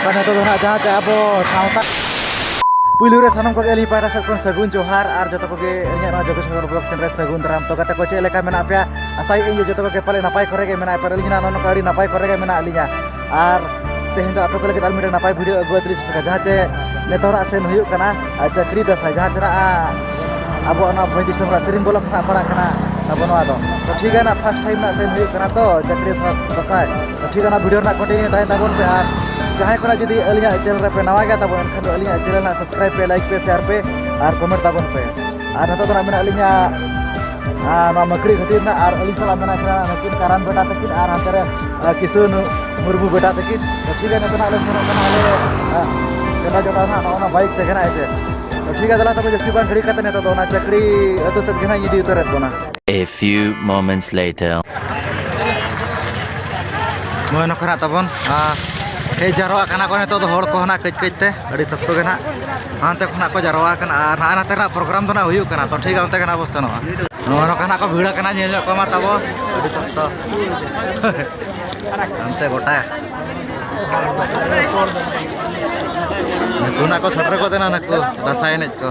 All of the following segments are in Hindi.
karena itu nak jahar abo sauta puluh रे सानम को एली पारा से कोन सगुन जोहार आर जतो को के इन्या जोगेश नगर ब्लॉक चैनल सगुन राम तो कते को चे लेका मेना पे आसाई इन जतो को पले नापाय करे के मेना पर लिना नन काडी नापाय करे के मेना लिया आर तेहें दो आपे को लगे मिटे नापाय वीडियो अगु अतरी जहाँ चे नेतोरा सेन हुयु कना चक्री दसा जहाँ चरा अब ना भई दिसम रा तरिन ब्लॉक ना पड़ा कना अब नवा दो तो ठीक है ना फर्स्ट टाइम ना सेन हुयु कना तो चक्री दसा तो ठीक है ना वीडियो ना कंटिन्यू ताई ताबन पे आर जहाँ को जुदी अलिया चैनल पे नवा गया तब एनखान अलिया चैनल ना सब्सक्राइब पे लाइक पे शेयर पे और कमेंट तबन पे और नतो ना मेना अलिया मकड़ी खातिर ना और अलिन सला मेना नकिन कारान बेटा तकिन और हातरे किशोर मुर्मू बेटा तकिन तो ठीक है नतो ना अले केना जोड़ा ना बाइक ते केना ऐसे तो ठीक है दला तब जस्ती बान घड़ी कते नतो ना चक्री अतो सत केना इदी उतरत दोना A few moments later मोय नखरा तबन हे जारवा कना को नेतो तो हड़ को ना कज कजते अड़ी सख्तो गे ना हानते खना को जारवा कना और ना नाते ना प्रोग्राम तो ना हुयु कना तो ठीक है कना बस नवा नवा कना को भीड़ कना नेल को मा तबो अड़ी सख्तो अंते गोटा नुना को सटर को देना नको रसायन को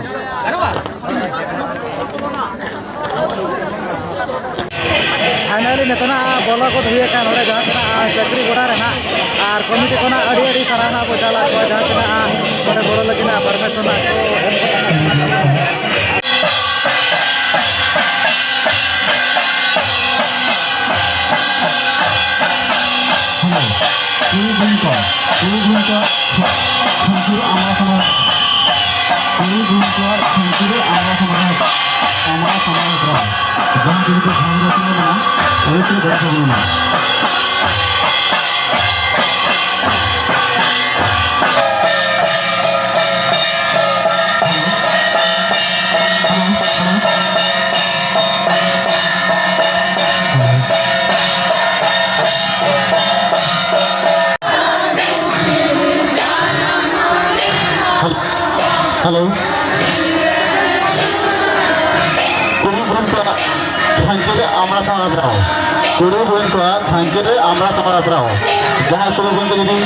फाइनली नेतना बोला को हुए का नोड़े जहाँ चक्री गोड़ा रहना और कमिटी को अड़ी सराहना को चला को जहाँ नोड़े गोड़ लगी परमिशन हेलो थांचेरे आमरा समाज राहो कुड़ी बोन को थांचेरे आमरा समाज राहो जहां कुड़ी बोन को यदि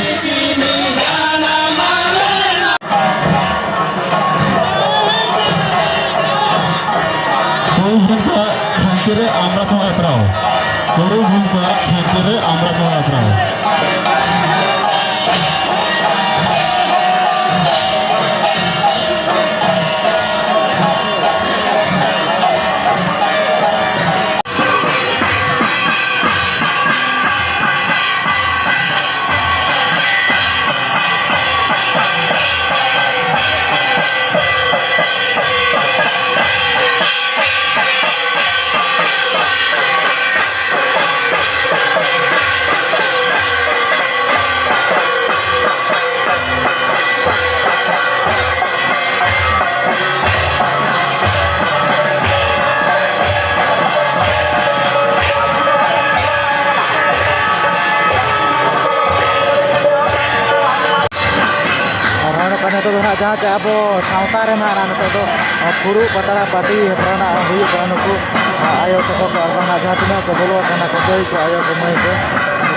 कुड़ी बोन को थांचेरे आमरा समाज राहो कुड़ी बोन को थांचेरे आमरा समाज राहो तो ना जहाँ abo sauta रे ना तो फुरू पतरा पार्टी हेपराना हुई नुकु आयो तो ना जहाँ tina को बोलो kana को कोई को आयो को मई को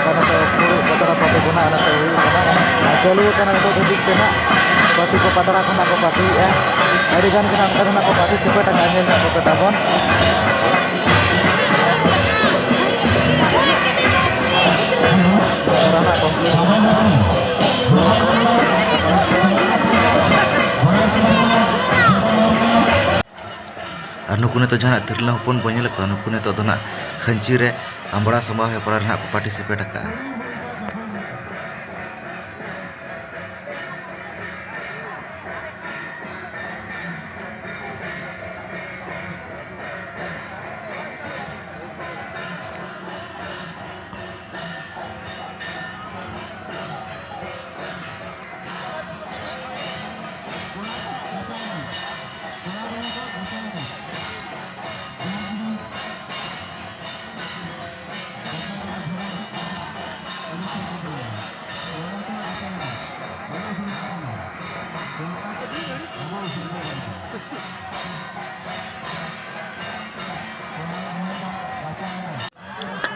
kana तो फुरू पतरा पार्टी को ना तो हुई kana चलू kana तो दिख ना पार्टी को पतरा kana को पार्टी अड़ी गान kana को पार्टी सिपेट गानेल ना को ताबन sarana komplit और नुकुने तो जहाँ तिरला हपन बने नुकुने तो ना खंची रे आंबड़ा संभव है पड़ा ना पार्टिसिपेट का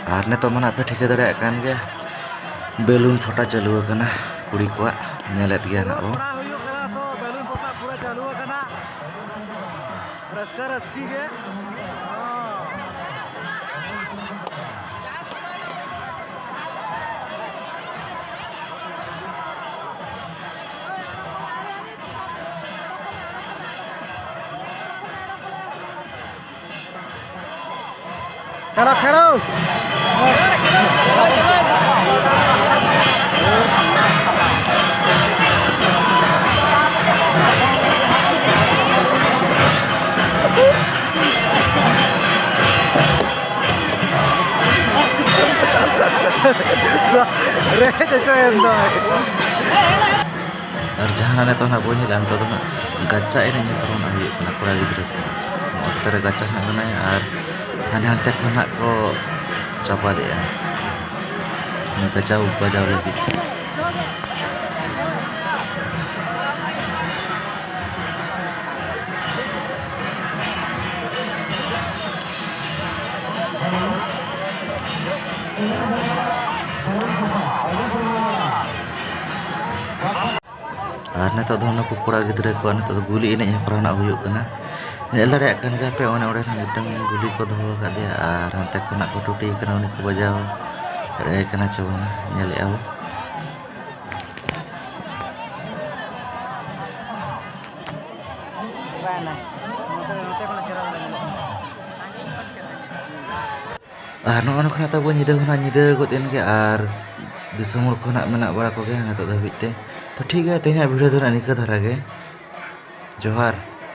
और ने तो मन पे ठिका दाड़ा कान गया बेलून फटा चालू कुड़ी को Nyelet gaya nak bo. Balloon posak pura chalu akana. Raska raski ge. खेलो खेलो रे चचोयन दो Ar jahan ane to nak bo nyel to nak gacha ini nyetron ayu nak kura gidra. Otere gacha nak mana ar hante ko nak ko coba deh ya. Ini gacha jauh lagi. Ar nito do nak kura gidra ko nito do guli ini yang pernah nak huyuk kana. Nyel dareyak kan gape one ore nang gedang guli ko doho ka dia ar hante ko nak ko tuti kana ni ko bajau. Re kana coba nyel ya. Ano kena tahu nyida kot in ke ar disumur ko nak menak bara ko ge ngato dabit te. To ठीक है तेहा वीडियो धरा निका धरा गे जोहार।